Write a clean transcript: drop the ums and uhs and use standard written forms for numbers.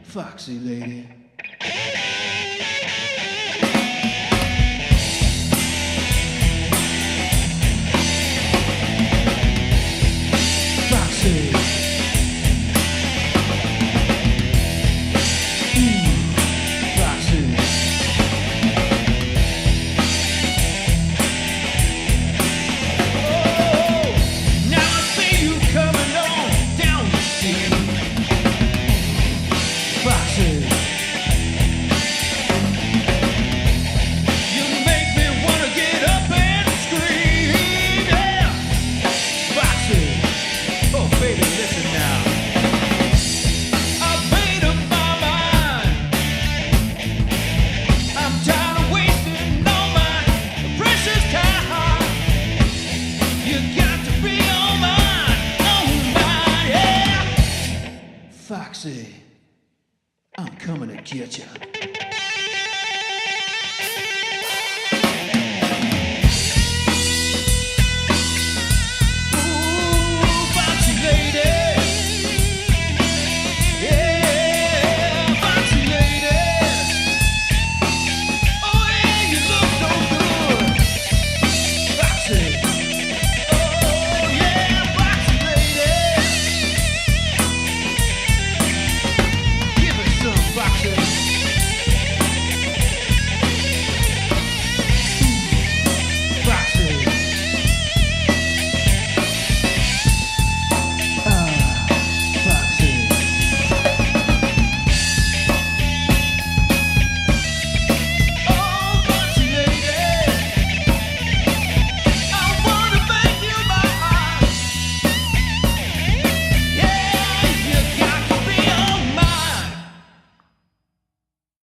Foxy lady. Foxy. Foxy. Oh, now I see you coming on down the street. Foxy, you make me wanna get up and scream, yeah. Foxy, oh baby, listen now. I've made up my mind. I'm tired of wasting all my precious time. You got to be on mine, yeah. Foxy, I'm coming to get you.